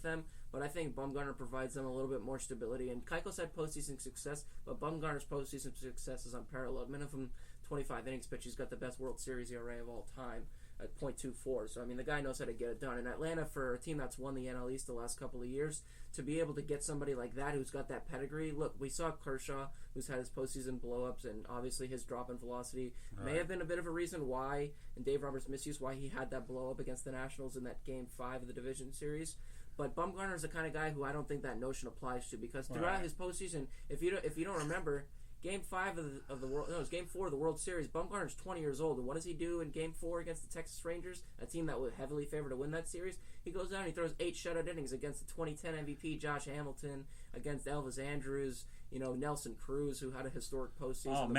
with them, but I think Bumgarner provides them a little bit more stability. And Keuchel's had postseason success, but Bumgarner's postseason success is unparalleled. Minimum 25 innings pitch. He's got the best World Series ERA of all time at .24. So, I mean, the guy knows how to get it done. And Atlanta, for a team that's won the NL East the last couple of years, to be able to get somebody like that who's got that pedigree. Look, we saw Kershaw, who's had his postseason blow-ups, and obviously his drop in velocity may have been a bit of a reason why, and Dave Roberts' misuse, why he had that blow-up against the Nationals in that Game 5 of the division series. But Bumgarner is the kind of guy who I don't think that notion applies to, because throughout his postseason, if you don't remember, Game 5 of the World, no, it was Game 4 of the World Series. Bumgarner's 20 years old, and what does he do in Game 4 against the Texas Rangers, a team that was heavily favored to win that series? He goes down and he throws 8 shutout innings against the 2010 MVP Josh Hamilton, against Elvis Andrus, Nelson Cruz, who had a historic postseason.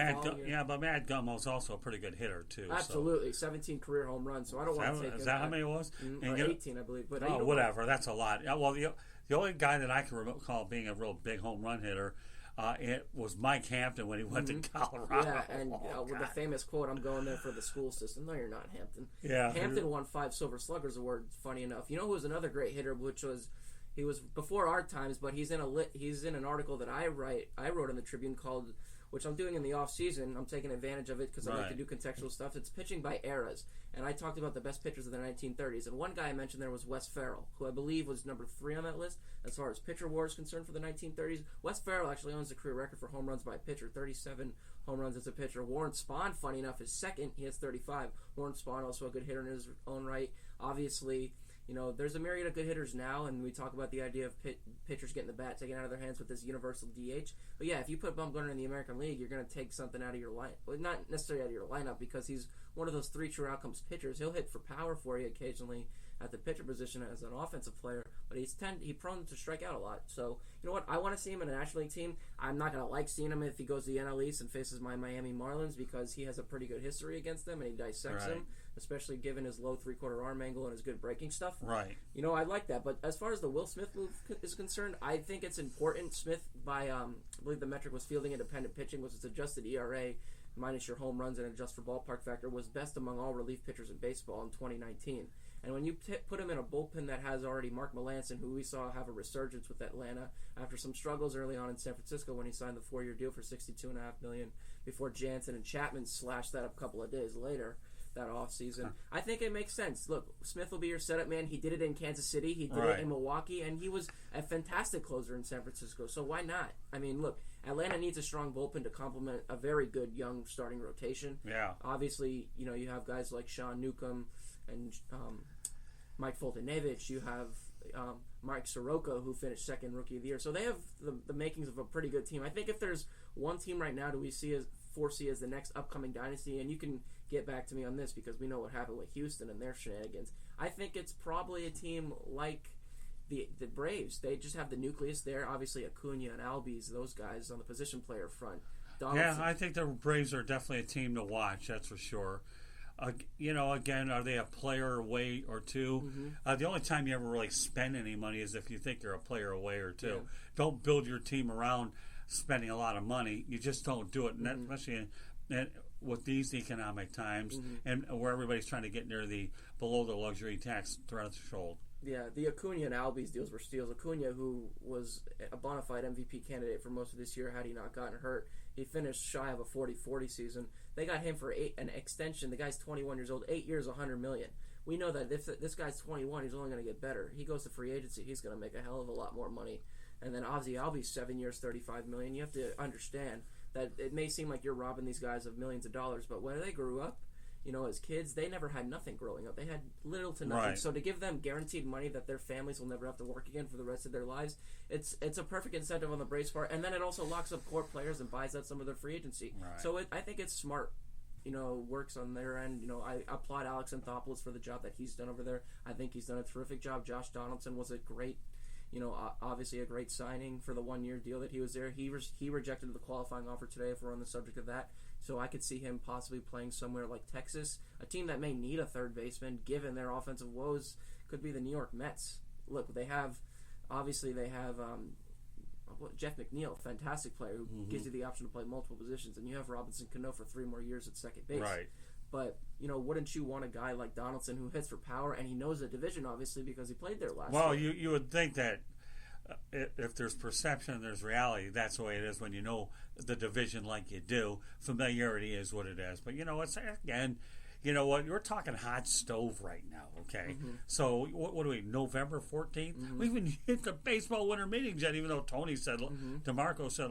But Matt Gummo's also a pretty good hitter too. Absolutely, 17 career home runs. So I don't want to take. Is that how many it was? 18, I believe. But whatever. That's a lot. Well, the only guy that I can recall being a real big home run hitter. It was Mike Hampton when he went to Colorado. Yeah, and with the famous quote, "I'm going there for the school system." No, you're not, Hampton. Yeah, Hampton won 5 Silver Sluggers awards. Funny enough, who was another great hitter, which was he was before our times, but he's in an article that I wrote in the Tribune called, which I'm doing in the off season. I'm taking advantage of it because I like to do contextual stuff. It's pitching by eras, and I talked about the best pitchers of the 1930s. And one guy I mentioned there was Wes Farrell, who I believe was number 3 on that list as far as pitcher war is concerned for the 1930s. Wes Farrell actually owns the career record for home runs by a pitcher, 37 home runs as a pitcher. Warren Spahn, funny enough, is second. He has 35. Warren Spahn, also a good hitter in his own right. Obviously, there's a myriad of good hitters now, and we talk about the idea of pitchers getting the bat taken out of their hands with this universal DH. But yeah, if you put Bumgarner in the American League, you're going to take something out of your lineup. Well, not necessarily out of your lineup, because he's one of those 3 true outcomes pitchers. He'll hit for power for you occasionally at the pitcher position as an offensive player, but he's prone to strike out a lot. So, you know what? I want to see him in a National League team. I'm not going to like seeing him if he goes to the NL East and faces my Miami Marlins, because he has a pretty good history against them, and he dissects them, especially given his low 3/4 arm angle and his good breaking stuff. Right. I like that. But as far as the Will Smith move is concerned, I think it's important. Smith, by I believe the metric was fielding independent pitching, was its adjusted ERA minus your home runs and adjust for ballpark factor, was best among all relief pitchers in baseball in 2019. And when you put him in a bullpen that has already Mark Melancon, who we saw have a resurgence with Atlanta after some struggles early on in San Francisco when he signed the 4-year deal for $62.5 million before Jansen and Chapman slashed that up a couple of days later that offseason. I think it makes sense. Look, Smith will be your setup man. He did it in Kansas City. He did it in Milwaukee, and he was a fantastic closer in San Francisco. So why not? I mean, look, Atlanta needs a strong bullpen to complement a very good young starting rotation. Yeah. Obviously, you have guys like Sean Newcomb and Mike Foltynewicz. You have Mike Soroka, who finished second Rookie of the Year. So they have the makings of a pretty good team. I think if there's one team right now do we foresee as the next upcoming dynasty, and you can get back to me on this because we know what happened with Houston and their shenanigans, I think it's probably a team like the Braves. They just have the nucleus there. Obviously, Acuna and Albies, those guys on the position player front. Yeah, I think the Braves are definitely a team to watch, that's for sure. Again, are they a player away or two? Mm-hmm. The only time you ever really spend any money is if you think you're a player away or two. Yeah. Don't build your team around spending a lot of money. You just don't do it, especially with these economic times and where everybody's trying to get near below the luxury tax threshold. Yeah, the Acuna and Albies deals were steals. Acuna, who was a bona fide MVP candidate for most of this year had he not gotten hurt, he finished shy of a 40-40 season. They got him for an extension. The guy's 21 years old, 8 years, $100 million. We know that if this guy's 21, he's only going to get better. He goes to free agency, he's going to make a hell of a lot more money. And then Ozzy Albies, 7 years, $35 million. You have to understand that it may seem like you're robbing these guys of millions of dollars, but when they grew up, as kids, they never had nothing growing up. They had little to nothing. Right. So to give them guaranteed money that their families will never have to work again for the rest of their lives, it's a perfect incentive on the Braves part. And then it also locks up core players and buys out some of their free agency. Right. So I think it's smart. Works on their end. I applaud Alex Anthopoulos for the job that he's done over there. I think he's done a terrific job. Josh Donaldson was a great, obviously a great signing for the 1-year deal that he was there. He rejected the qualifying offer today, if we're on the subject of that. So I could see him possibly playing somewhere like Texas, a team that may need a third baseman given their offensive woes. Could be the New York Mets. Look, they have Jeff McNeil, fantastic player who gives you the option to play multiple positions, and you have Robinson Cano for 3 more years at second base. Right. But, wouldn't you want a guy like Donaldson who hits for power, and he knows the division, obviously, because he played there last year? Well, you would think that if there's perception, there's reality. That's the way it is when you know the division like you do. Familiarity is what it is. But, it's, again, you know what? You're talking hot stove right now, okay? Mm-hmm. So, what are we, November 14th? Mm-hmm. We haven't hit the baseball winter meetings yet, even though Tony said, DeMarco said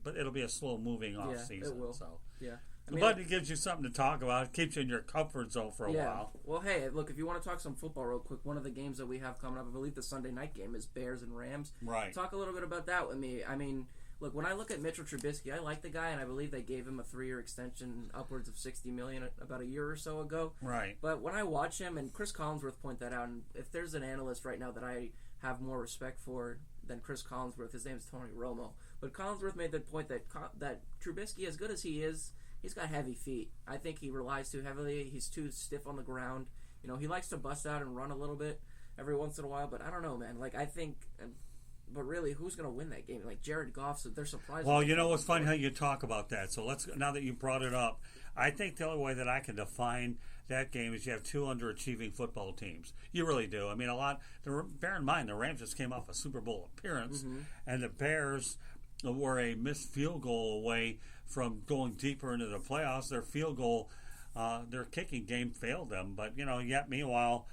but it'll be a slow-moving off-season. It will. So. Yeah. But it gives you something to talk about. It keeps you in your comfort zone for a while. Well, hey, look, if you want to talk some football real quick, one of the games that we have coming up, I believe the Sunday night game is Bears and Rams. Right. Talk a little bit about that with me. I mean, look, when I look at Mitchell Trubisky, I like the guy, and I believe they gave him a 3-year extension, upwards of $60 million about a year or so ago. Right. But when I watch him, and Chris Collinsworth pointed that out, and if there's an analyst right now that I have more respect for than Chris Collinsworth, his name is Tony Romo. But Collinsworth made the point that Trubisky, as good as he is, he's got heavy feet. I think he relies too heavily. He's too stiff on the ground. He likes to bust out and run a little bit every once in a while, but I don't know, man. I think, but really, who's going to win that game? Jared Goff, they're surprised. Well, it's funny how you talk about that. So now that you brought it up, I think the only way that I can define that game is you have two underachieving football teams. You really do. I mean, bear in mind, the Rams just came off a Super Bowl appearance, and the Bears were a missed field goal away from going deeper into the playoffs. Their field goal, their kicking game failed them. But, yet meanwhile,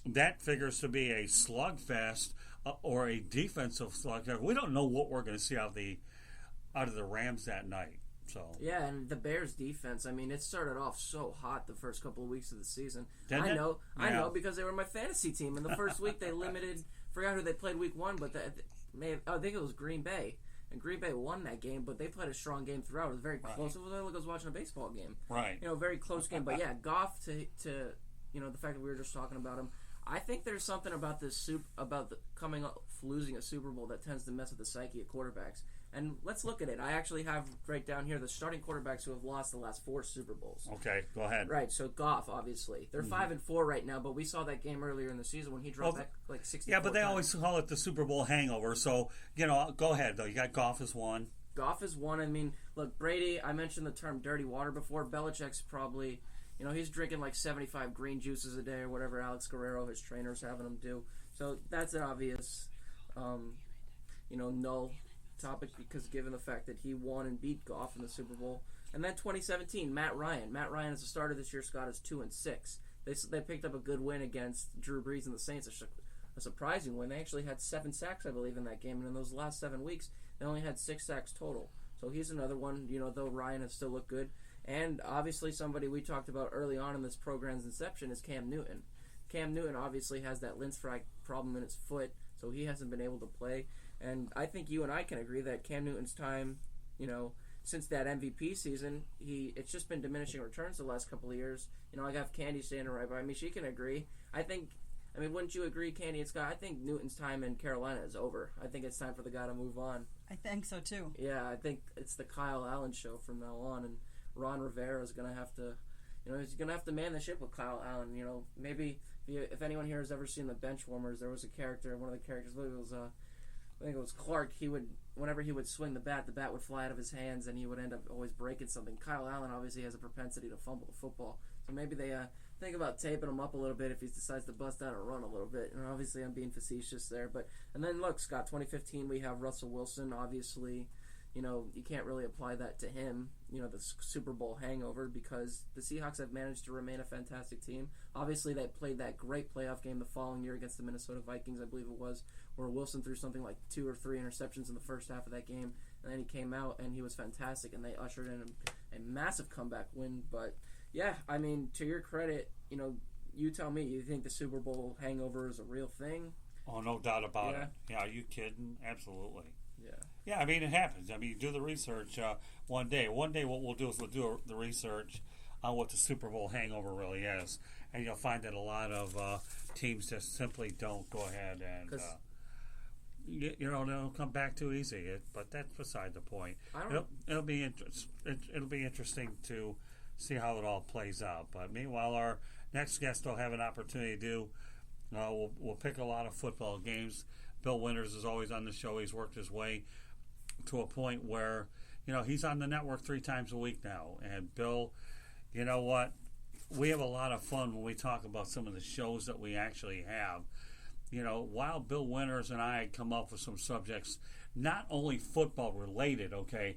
that figures to be a slugfest or a defensive slugfest. We don't know what we're going to see out of the Rams that night. So yeah, and the Bears defense, I mean, it started off so hot the first couple of weeks of the season. I know because they were my fantasy team. In the first week, they forgot who they played week one, but I think it was Green Bay. And Green Bay won that game, but they played a strong game throughout. It was very close. It was like I was watching a baseball game. Right. Very close game. But yeah, Goff to the fact that we were just talking about him. I think there's something about losing a Super Bowl that tends to mess with the psyche of quarterbacks. And let's look at it. I actually have right down here the starting quarterbacks who have lost the last 4 Super Bowls. Okay, go ahead. Right, so Goff, obviously. They're 5-4 right now, but we saw that game earlier in the season when he dropped back 64 Yeah, but they times. always call it the Super Bowl hangover. So, go ahead, though. You got Goff as one. Goff is one. I mean, look, Brady, I mentioned the term dirty water before. Belichick's probably, he's drinking 75 green juices a day or whatever Alex Guerrero, his trainer's having him do. So that's an obvious, null topic because given the fact that he won and beat Goff in the Super Bowl. And then 2017, Matt Ryan. Matt Ryan as a starter this year, Scott, is 2-6. They picked up a good win against Drew Brees and the Saints. A surprising win. They actually had 7 sacks, I believe, in that game. And in those last 7 weeks, they only had 6 sacks total. So he's another one, though Ryan has still looked good. And obviously somebody we talked about early on in this program's inception is Cam Newton. Cam Newton obviously has that Lindsfrag problem in his foot, so he hasn't been able to play. And I think you and I can agree that Cam Newton's time, since that MVP season, it's just been diminishing returns the last couple of years. I got Candy standing right by me. She can agree. Wouldn't you agree, Candy and Scott? I think Newton's time in Carolina is over. I think it's time for the guy to move on. I think so, too. Yeah, I think it's the Kyle Allen show from now on, and Ron Rivera is going to have to, he's going to have to man the ship with Kyle Allen. Maybe if anyone here has ever seen the Benchwarmers, there was a character, one of the characters, I think it was Clark. Whenever he would swing the bat would fly out of his hands, and he would end up always breaking something. Kyle Allen obviously has a propensity to fumble the football, so maybe they think about taping him up a little bit if he decides to bust out and run a little bit. And obviously, I'm being facetious there, and then look, Scott, 2015 we have Russell Wilson. Obviously, you can't really apply that to him. The Super Bowl hangover because the Seahawks have managed to remain a fantastic team. Obviously, they played that great playoff game the following year against the Minnesota Vikings, I believe it was, where Wilson threw something like 2 or 3 interceptions in the first half of that game, and then he came out and he was fantastic, and they ushered in a massive comeback win. But yeah, to your credit, you tell me, you think the Super Bowl hangover is a real thing? Oh, no doubt about it. Yeah, are you kidding? Absolutely. Yeah, it happens. You do the research one day. One day what we'll do is we'll do the research on what the Super Bowl hangover really is. And you'll find that a lot of teams just simply don't go ahead and, they'll come back too easy. But that's beside the point. It'll be interesting to see how it all plays out. But meanwhile, our next guest will have an opportunity to do, we'll pick a lot of football games. Bill Winters is always on the show. He's worked his way to a point where, he's on the network 3 times a week now. And Bill, You know what? We have a lot of fun when we talk about some of the shows that we actually have. You know, while Bill Winters and I come up with some subjects, not only football related, okay,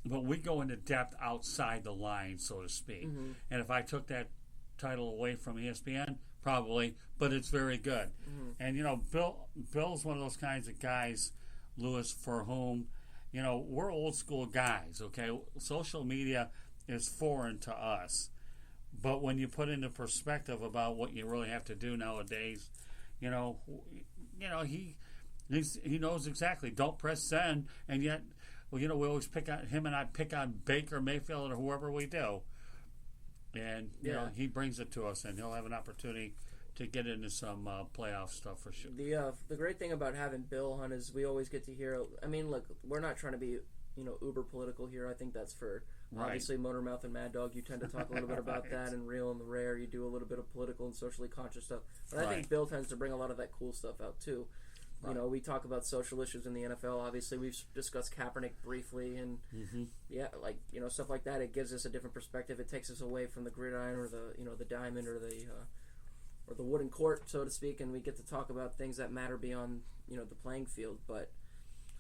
but we go into depth outside the line, so to speak. Mm-hmm. And if I took that title away from ESPN, probably, but it's very good. Mm-hmm. And, you know, Bill's one of those kinds of guys, Lewis, for whom, you know, we're old school guys, okay? Social media is foreign to us. But when you put into perspective about what you really have to do nowadays, he knows exactly. Don't press send, and yet, well, you know, we always pick on him, and I pick on Baker Mayfield or whoever we do, and you know, he brings it to us, and he'll have an opportunity to get into some playoff stuff for sure. The great thing about having Bill on is we always get to hear. I mean, look, we're not trying to be uber political here. I think that's for obviously Motormouth and Mad Dog. You tend to talk a little bit about that, and Real and the Rare. You do a little bit of political and socially conscious stuff. But I think Bill tends to bring a lot of that cool stuff out too. You know, we talk about social issues in the NFL. Obviously, we've discussed Kaepernick briefly, and stuff like that. It gives us a different perspective. It takes us away from the gridiron or the diamond or the wooden court, so to speak, and we get to talk about things that matter beyond the playing field. But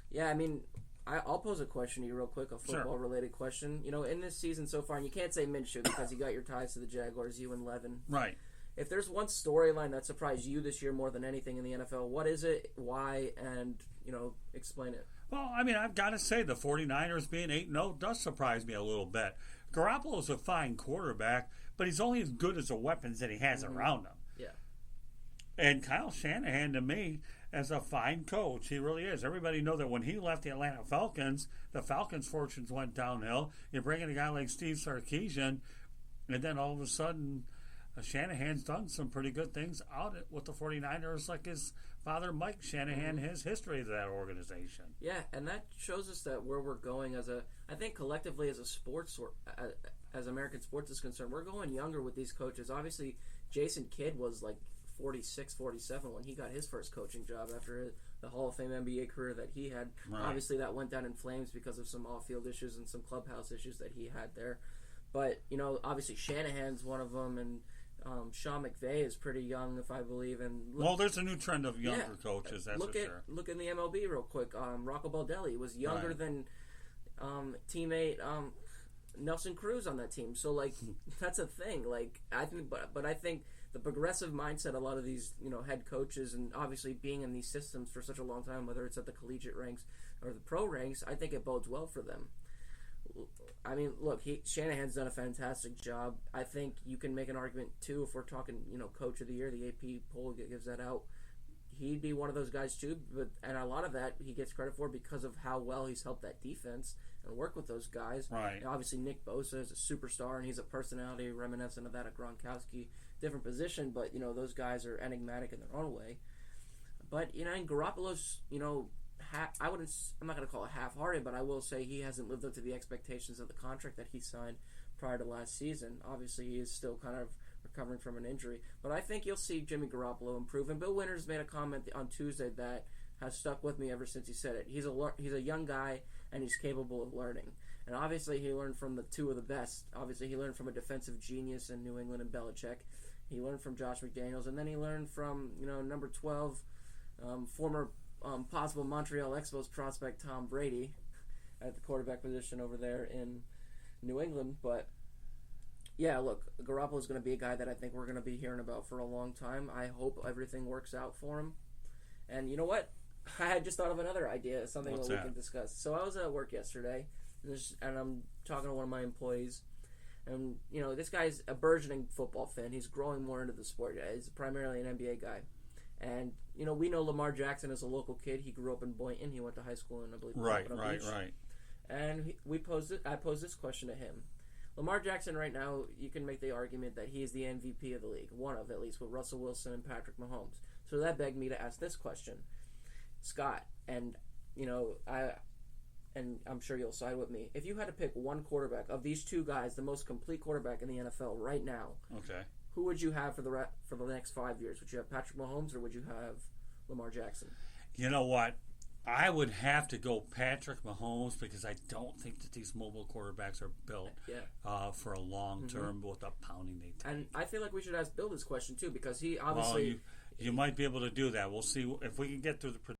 yeah, I mean, I'll pose a question to you real quick, a football-related question. You know, in this season so far, and you can't say Minshew because you got your ties to the Jaguars, you and Levin. Right. If there's one storyline that surprised you this year more than anything in the NFL, what is it, why, and, explain it. Well, I mean, I've got to say the 49ers being 8-0 does surprise me a little bit. Garoppolo's a fine quarterback, but he's only as good as the weapons that he has around him. Yeah. And Kyle Shanahan, to me, as a fine coach, he really is. Everybody know that when he left the Atlanta Falcons, the Falcons' fortunes went downhill. You bring in a guy like Steve Sarkisian, and then all of a sudden, Shanahan's done some pretty good things out with the 49ers, like his father, Mike Shanahan, his history of that organization. Yeah, and that shows us that where we're going I think collectively as a sports, as American sports is concerned, we're going younger with these coaches. Obviously, Jason Kidd was like 46, 47 when he got his first coaching job after the Hall of Fame NBA career that he had. Right. Obviously, that went down in flames because of some off-field issues and some clubhouse issues that he had there. But, obviously Shanahan's one of them, and Sean McVay is pretty young, if I believe. And there's a new trend of younger coaches, that's for sure. Look in the MLB real quick. Rocco Baldelli was younger than teammate Nelson Cruz on that team. So, that's a thing. I think, but I think the progressive mindset a lot of these, head coaches, and obviously being in these systems for such a long time, whether it's at the collegiate ranks or the pro ranks, I think it bodes well for them. I mean, look, Shanahan's done a fantastic job. I think you can make an argument, too, if we're talking, Coach of the Year, the AP poll gives that out. He'd be one of those guys, too, and a lot of that he gets credit for because of how well he's helped that defense and work with those guys. Right. And obviously, Nick Bosa is a superstar, and he's a personality reminiscent of that of Gronkowski. Different position, but, those guys are enigmatic in their own way. But, and Garoppolo's, I'm not going to call it half-hearted, but I will say he hasn't lived up to the expectations of the contract that he signed prior to last season. Obviously, he is still kind of recovering from an injury. But I think you'll see Jimmy Garoppolo improve. And Bill Winters made a comment on Tuesday that has stuck with me ever since he said it. He's a young guy, and he's capable of learning. And obviously, he learned from the two of the best. Obviously, he learned from a defensive genius in New England and Belichick. He learned from Josh McDaniels, and then he learned from, number 12, former possible Montreal Expos prospect Tom Brady at the quarterback position over there in New England. But yeah, look, Garoppolo's going to be a guy that I think we're going to be hearing about for a long time. I hope everything works out for him. And you know what? I had just thought of another idea, something that we can discuss. So I was at work yesterday, and I'm talking to one of my employees. And, this guy's a burgeoning football fan. He's growing more into the sport. He's primarily an NBA guy. And, we know Lamar Jackson is a local kid. He grew up in Boynton. He went to high school in, I believe, Right. And I posed this question to him. Lamar Jackson right now, you can make the argument that he is the MVP of the league. One of, at least, with Russell Wilson and Patrick Mahomes. So that begged me to ask this question. Scott, and, and I'm sure you'll side with me. If you had to pick one quarterback of these two guys, the most complete quarterback in the NFL right now, okay, who would you have for the next 5 years? Would you have Patrick Mahomes or would you have Lamar Jackson? You know what? I would have to go Patrick Mahomes because I don't think that these mobile quarterbacks are built for a long term with the pounding they take. And I feel like we should ask Bill this question too because he obviously you might be able to do that. We'll see if we can get through the